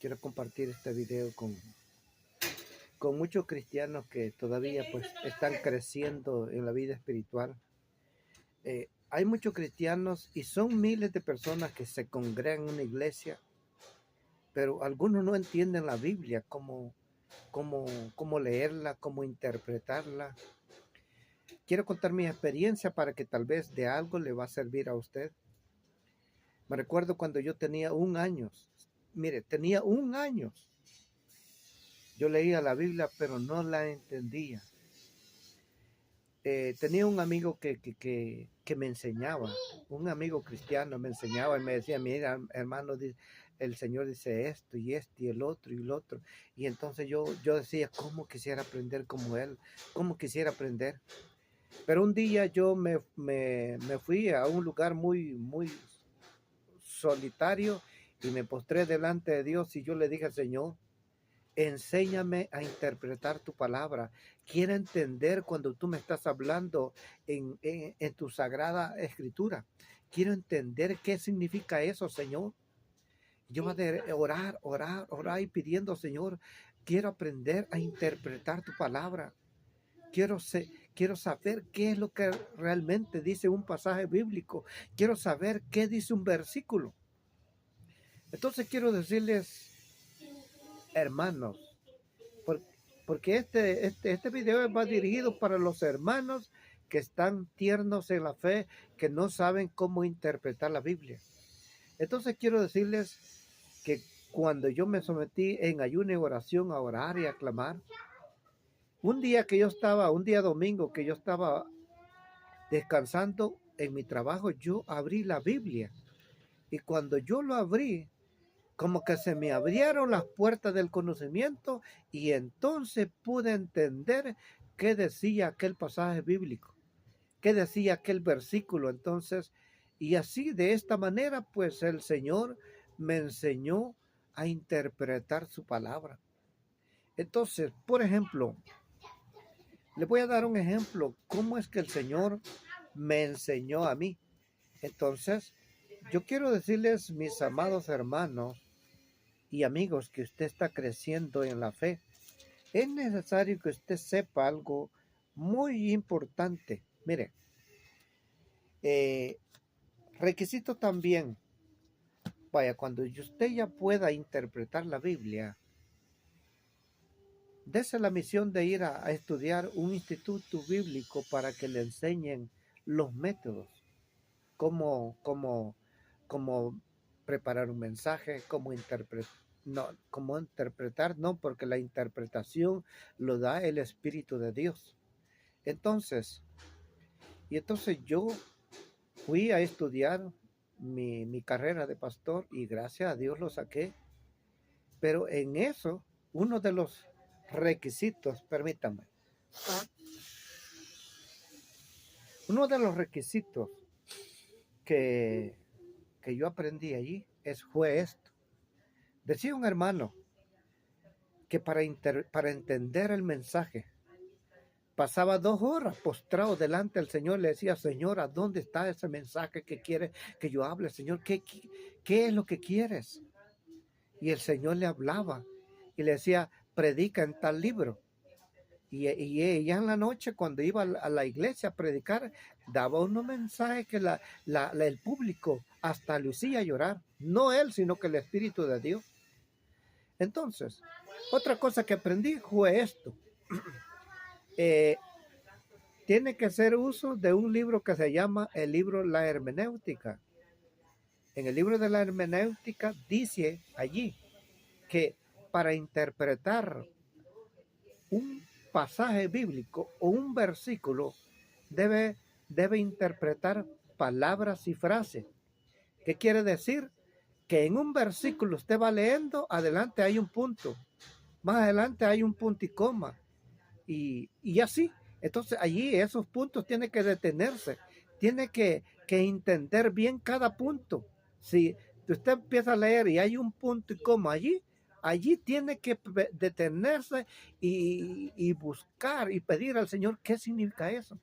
quiero compartir este video con muchos cristianos que todavía pues están creciendo en la vida espiritual. Hay muchos cristianos y son miles de personas que se congregan en una iglesia, pero algunos no entienden la Biblia, cómo leerla, cómo interpretarla. Quiero contar mi experiencia para que tal vez de algo le va a servir a usted. Me recuerdo cuando yo tenía 1 año. Mire, tenía 1 año. Yo leía la Biblia, pero no la entendía. Tenía un amigo que me enseñaba, un amigo cristiano me enseñaba y me decía, mira, hermano, el Señor dice esto y esto y el otro y el otro. Y entonces yo decía, ¿cómo quisiera aprender como él? ¿Cómo quisiera aprender? Pero un día yo me fui a un lugar muy solitario y me postré delante de Dios y yo le dije al Señor, enséñame a interpretar tu palabra. Quiero entender cuando tú me estás hablando en tu sagrada escritura. Quiero entender qué significa eso, Señor. Yo voy a orar y pidiendo, Señor, quiero aprender a interpretar tu palabra. Quiero saber qué es lo que realmente dice un pasaje bíblico. Quiero saber qué dice un versículo. Entonces quiero decirles, hermanos, porque este video va dirigido para los hermanos que están tiernos en la fe, que no saben cómo interpretar la Biblia. Entonces quiero decirles que cuando yo me sometí en ayuno y oración a orar y a clamar, un día domingo, que yo estaba descansando en mi trabajo, yo abrí la Biblia. Y cuando yo lo abrí, como que se me abrieron las puertas del conocimiento y entonces pude entender qué decía aquel pasaje bíblico, qué decía aquel versículo. Entonces, y así de esta manera, pues el Señor me enseñó a interpretar su palabra. Entonces, por ejemplo, le voy a dar un ejemplo, cómo es que el Señor me enseñó a mí. Entonces, yo quiero decirles, mis amados hermanos y amigos, que usted está creciendo en la fe. Es necesario que usted sepa algo muy importante. Mire, requisito también, vaya, cuando usted ya pueda interpretar la Biblia, dese la misión de ir a estudiar un instituto bíblico para que le enseñen los métodos, cómo preparar un mensaje, cómo interpretar, porque la interpretación lo da el Espíritu de Dios. Entonces yo fui a estudiar mi carrera de pastor y gracias a Dios lo saqué. Pero en eso, uno de los requisitos, permítame, uno de los requisitos que yo aprendí allí fue esto. Decía un hermano que para entender el mensaje, pasaba 2 horas postrado delante del Señor. Le decía, Señor, ¿a dónde está ese mensaje que quiere que yo hable? Señor, ¿qué es lo que quieres? Y el Señor le hablaba y le decía, predica en tal libro. Y ella en la noche, cuando iba a la iglesia a predicar, daba unos mensajes que el público hasta lo hacía llorar. No él, sino que el Espíritu de Dios. Entonces, otra cosa que aprendí fue esto. Tiene que hacer uso de un libro que se llama el libro La Hermenéutica. En el libro de la Hermenéutica dice allí que para interpretar un pasaje bíblico o un versículo debe interpretar palabras y frases. ¿Qué quiere decir? Que en un versículo usted va leyendo, adelante hay un punto, más adelante hay un punto y coma, y así. Entonces allí esos puntos tienen que detenerse, tiene que entender bien cada punto. Si usted empieza a leer y hay un punto y coma allí tiene que detenerse y buscar y pedir al Señor qué significa eso.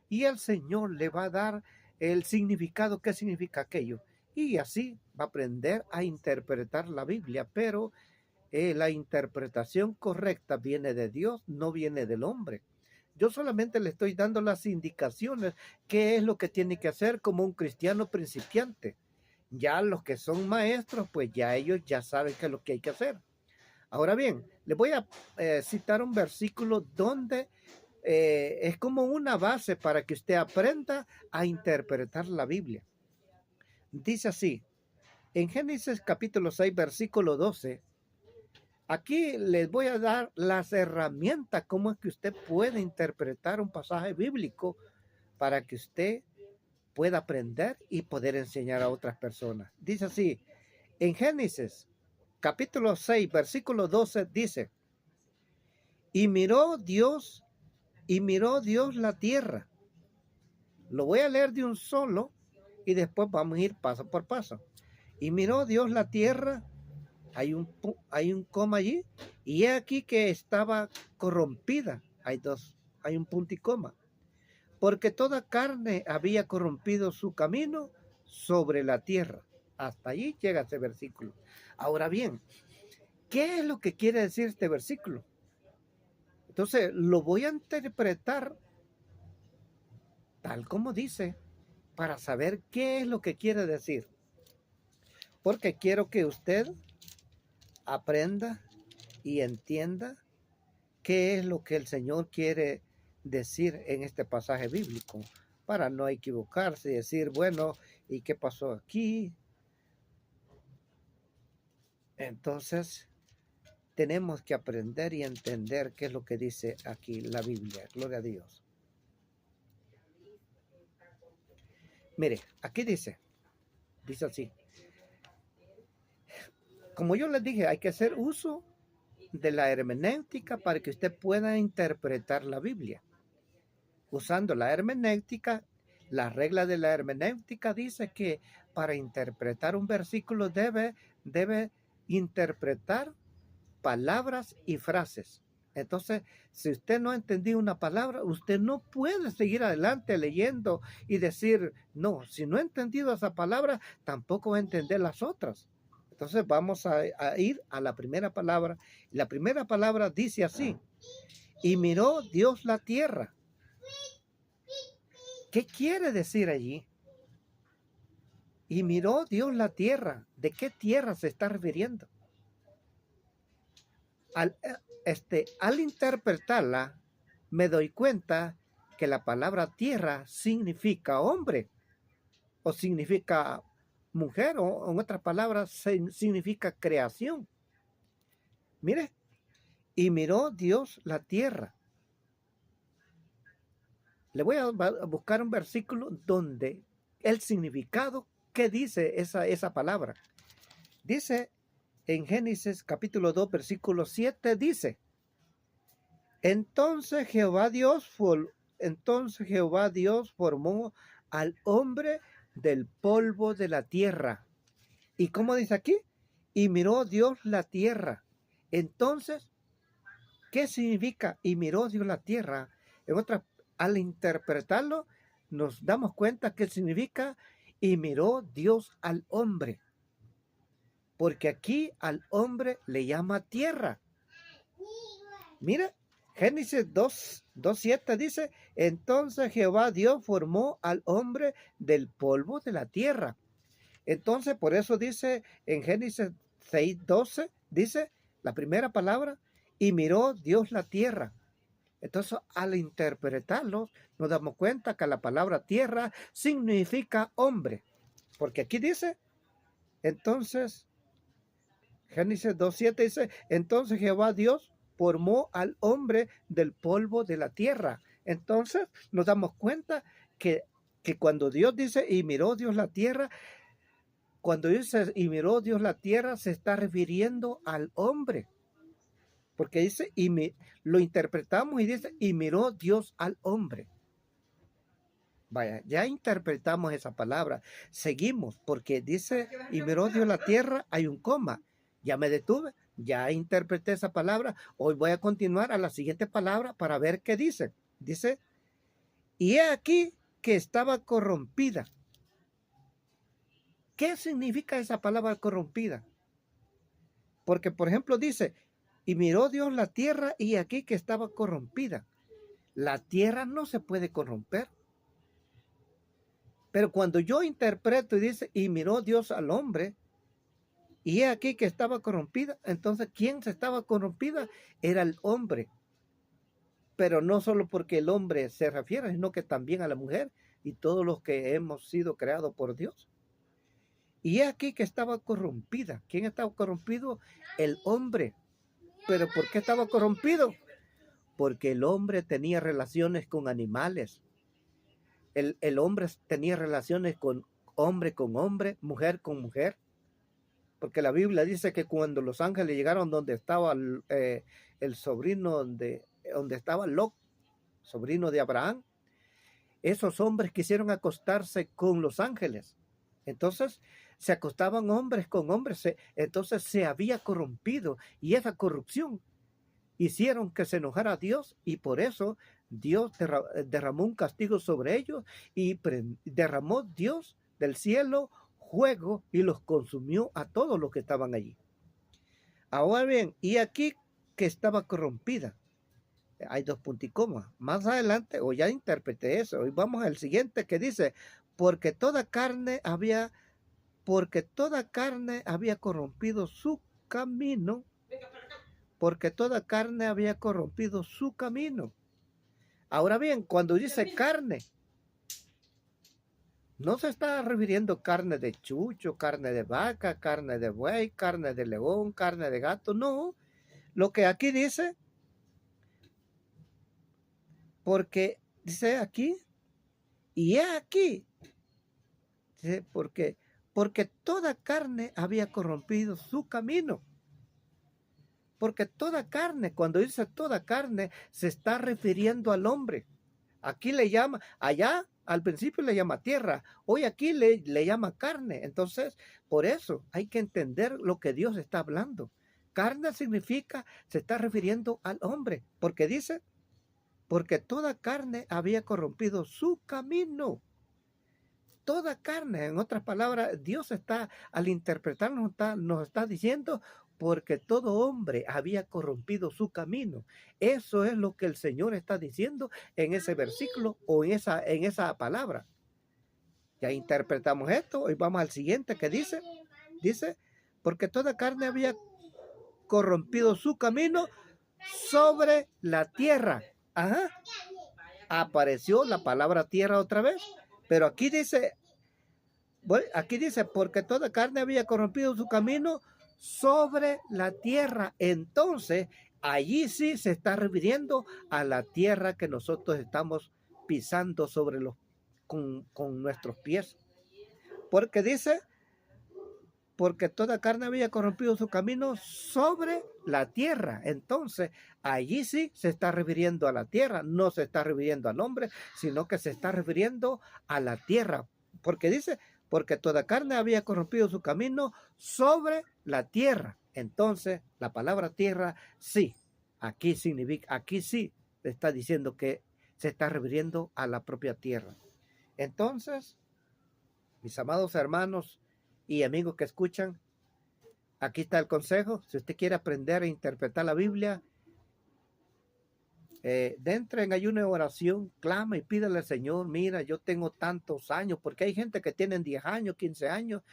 Y el Señor le va a dar el significado, qué significa aquello. Y así va a aprender a interpretar la Biblia. Pero la interpretación correcta viene de Dios, no viene del hombre. Yo solamente le estoy dando las indicaciones, qué es lo que tiene que hacer como un cristiano principiante. Ya los que son maestros, pues ya ellos ya saben qué es lo que hay que hacer. Ahora bien, les voy a citar un versículo donde es como una base para que usted aprenda a interpretar la Biblia. Dice así, en Génesis capítulo 6, versículo 12, aquí les voy a dar las herramientas, cómo es que usted puede interpretar un pasaje bíblico para que usted pueda aprender y poder enseñar a otras personas. Dice así, en Génesis capítulo 6, versículo 12, dice, y miró Dios la tierra. Lo voy a leer de un solo y después vamos a ir paso por paso. Y miró Dios la tierra, hay un coma allí, y he aquí que estaba corrompida. Hay un punto y coma. Porque toda carne había corrompido su camino sobre la tierra. Hasta allí llega ese versículo. Ahora bien, ¿qué es lo que quiere decir este versículo? Entonces, lo voy a interpretar tal como dice, para saber qué es lo que quiere decir. Porque quiero que usted aprenda y entienda qué es lo que el Señor quiere decir en este pasaje bíblico, para no equivocarse y decir, bueno, ¿y qué pasó aquí? Entonces, tenemos que aprender y entender qué es lo que dice aquí la Biblia. Gloria a Dios. Mire, aquí dice así. Como yo les dije, hay que hacer uso de la hermenéutica para que usted pueda interpretar la Biblia. Usando la hermenéutica, la regla de la hermenéutica dice que para interpretar un versículo debe interpretar palabras y frases. Entonces, si usted no ha entendido una palabra, usted no puede seguir adelante leyendo y decir, no, si no he entendido esa palabra, tampoco va a entender las otras. Entonces vamos a ir a la primera palabra. La primera palabra dice así, y miró Dios la tierra. ¿Qué quiere decir allí? Y miró Dios la tierra. ¿De qué tierra se está refiriendo? Al interpretarla, me doy cuenta que la palabra tierra significa hombre o significa mujer o en otras palabras significa creación. Mire, y miró Dios la tierra. Le voy a buscar un versículo donde el significado que dice esa palabra. Dice en Génesis capítulo 2, versículo 7, dice, entonces Jehová Dios formó al hombre del polvo de la tierra. ¿Y cómo dice aquí? Y miró Dios la tierra. Entonces, ¿qué significa? Y miró Dios la tierra. Al interpretarlo, nos damos cuenta que significa y miró Dios al hombre. Porque aquí al hombre le llama tierra. Mira, Génesis 2:7 dice, entonces Jehová Dios formó al hombre del polvo de la tierra. Entonces, por eso dice en Génesis 6:12, dice la primera palabra, y miró Dios la tierra. Entonces, al interpretarlo, nos damos cuenta que la palabra tierra significa hombre. Porque aquí dice, entonces, Génesis 2:7 dice, entonces Jehová Dios formó al hombre del polvo de la tierra. Entonces, nos damos cuenta que cuando Dios dice, y miró Dios la tierra, cuando dice, y miró Dios la tierra, se está refiriendo al hombre. Porque dice, lo interpretamos y dice, y miró Dios al hombre. Vaya, ya interpretamos esa palabra. Seguimos, porque dice, y miró Dios la tierra, hay un coma. Ya me detuve, ya interpreté esa palabra. Hoy voy a continuar a la siguiente palabra para ver qué dice. Dice, y he aquí que estaba corrompida. ¿Qué significa esa palabra corrompida? Porque, por ejemplo, dice, y miró Dios la tierra y aquí que estaba corrompida. La tierra no se puede corromper. Pero cuando yo interpreto y dice, y miró Dios al hombre, y he aquí que estaba corrompida, entonces, ¿quién se estaba corrompida? Era el hombre. Pero no solo porque el hombre se refiere, sino que también a la mujer y todos los que hemos sido creados por Dios. Y he aquí que estaba corrompida. ¿Quién estaba corrompido? El hombre. ¿Pero por qué estaba corrompido? Porque el hombre tenía relaciones con animales. El hombre tenía relaciones con hombre, mujer con mujer. Porque la Biblia dice que cuando los ángeles llegaron donde estaba el sobrino, donde estaba Lot, sobrino de Abraham, esos hombres quisieron acostarse con los ángeles. Entonces se acostaban hombres con hombres. Entonces se había corrompido. Y esa corrupción hicieron que se enojara a Dios. Y por eso Dios derramó un castigo sobre ellos. Y derramó Dios del cielo fuego y los consumió a todos los que estaban allí. Ahora bien, y aquí que estaba corrompida. Hay dos puntos y coma. Más adelante, o ya interpreté eso. Hoy vamos al siguiente que dice, porque toda carne había corrompido su camino. Porque toda carne había corrompido su camino. Ahora bien, cuando dice carne, no se está refiriendo carne de chucho, carne de vaca, carne de buey, carne de león, carne de gato. No, lo que aquí dice, porque dice aquí, y he aquí, dice, porque toda carne había corrompido su camino. Porque toda carne, cuando dice toda carne, se está refiriendo al hombre. Aquí le llama, allá al principio le llama tierra, hoy aquí le llama carne. Entonces, por eso hay que entender lo que Dios está hablando. Carne significa, se está refiriendo al hombre, porque dice, porque toda carne había corrompido su camino. Toda carne, en otras palabras, Dios está, al interpretarnos, nos está diciendo, porque todo hombre había corrompido su camino. Eso es lo que el Señor está diciendo en ese versículo o en esa palabra. Ya interpretamos esto, hoy vamos al siguiente que dice, porque toda carne había corrompido su camino sobre la tierra. Ajá. Apareció la palabra tierra otra vez, pero aquí dice, porque toda carne había corrompido su camino sobre la tierra. Entonces, allí sí se está refiriendo a la tierra que nosotros estamos pisando sobre con nuestros pies. Porque dice, porque toda carne había corrompido su camino sobre la tierra. Entonces, allí sí se está refiriendo a la tierra, no se está refiriendo al hombre, sino que se está refiriendo a la tierra. Porque dice, porque toda carne había corrompido su camino sobre la tierra. Entonces, la palabra tierra, sí, aquí significa, aquí sí está diciendo que se está refiriendo a la propia tierra. Entonces, mis amados hermanos y amigos que escuchan, aquí está el consejo. Si usted quiere aprender a interpretar la Biblia, entre en ayuno y oración, clama y pídele al Señor, mira, yo tengo tantos años, porque hay gente que tienen 10 años, 15 años,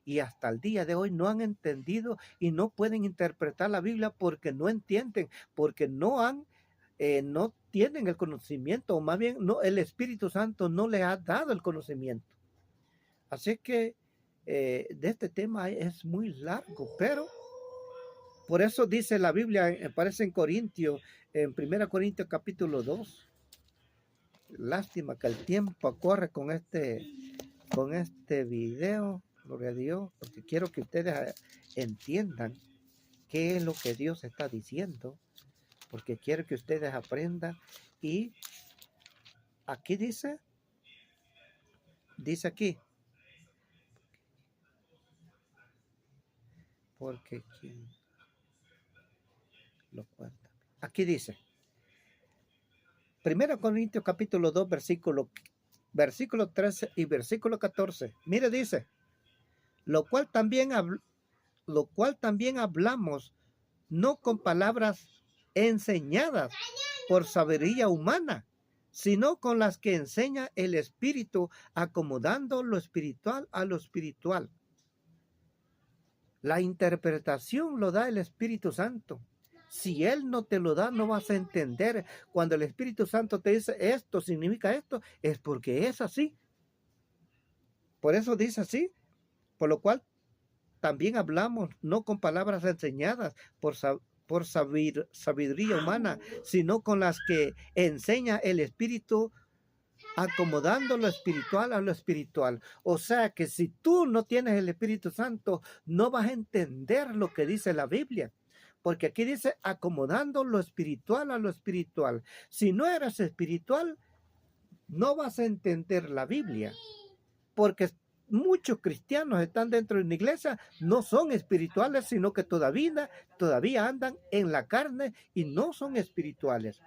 y hasta el día de hoy no han entendido y no pueden interpretar la Biblia porque no entienden, porque no tienen el conocimiento, o más bien no, el Espíritu Santo no les ha dado el conocimiento. Así que de este tema es muy largo, pero por eso dice la Biblia, aparece en Corintios, en 1 Corintios capítulo 2. Lástima que el tiempo corre con este video, gloria a Dios, porque quiero que ustedes entiendan qué es lo que Dios está diciendo, porque quiero que ustedes aprendan. Y aquí dice aquí, porque lo cuenta. Aquí dice, 1 Corintios capítulo 2, versículo 13 y versículo 14. Mire, dice, lo cual también lo cual también hablamos, no con palabras enseñadas por sabiduría humana, sino con las que enseña el Espíritu, acomodando lo espiritual a lo espiritual. La interpretación lo da el Espíritu Santo. Si Él no te lo da, no vas a entender. Cuando el Espíritu Santo te dice esto significa esto, es porque es así. Por eso dice así. Por lo cual también hablamos no con palabras enseñadas por sabiduría humana, sino con las que enseña el Espíritu, acomodando lo espiritual a lo espiritual. O sea que si tú no tienes el Espíritu Santo, no vas a entender lo que dice la Biblia. Porque aquí dice acomodando lo espiritual a lo espiritual. Si no eres espiritual, no vas a entender la Biblia. Porque muchos cristianos están dentro de una iglesia, no son espirituales, sino que todavía andan en la carne y no son espirituales.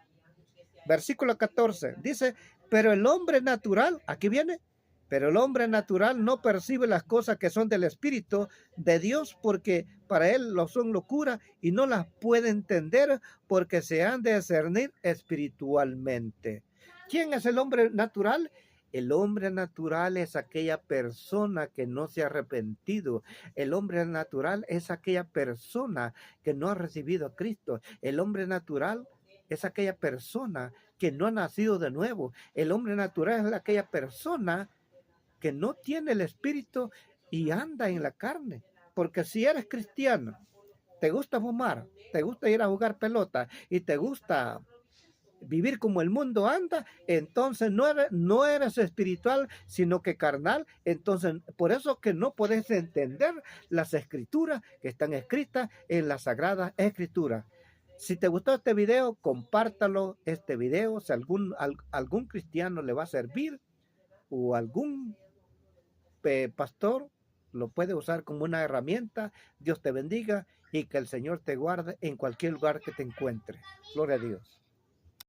Versículo 14 dice, pero el hombre natural, aquí viene, pero el hombre natural no percibe las cosas que son del Espíritu de Dios, porque para él lo son locura y no las puede entender porque se han de discernir espiritualmente. ¿Quién es el hombre natural? El hombre natural es aquella persona que no se ha arrepentido. El hombre natural es aquella persona que no ha recibido a Cristo. El hombre natural es aquella persona que no ha nacido de nuevo. El hombre natural es aquella persona que no tiene el Espíritu y anda en la carne. Porque si eres cristiano, te gusta fumar, te gusta ir a jugar pelota y te gusta vivir como el mundo anda, entonces no eres espiritual, sino que carnal. Entonces, por eso que no puedes entender las escrituras que están escritas en la Sagrada Escritura. Si te gustó este video, compártalo este video. Si algún cristiano le va a servir o algún pastor lo puede usar como una herramienta. Dios te bendiga y que el Señor te guarde en cualquier lugar que te encuentre. Gloria a Dios.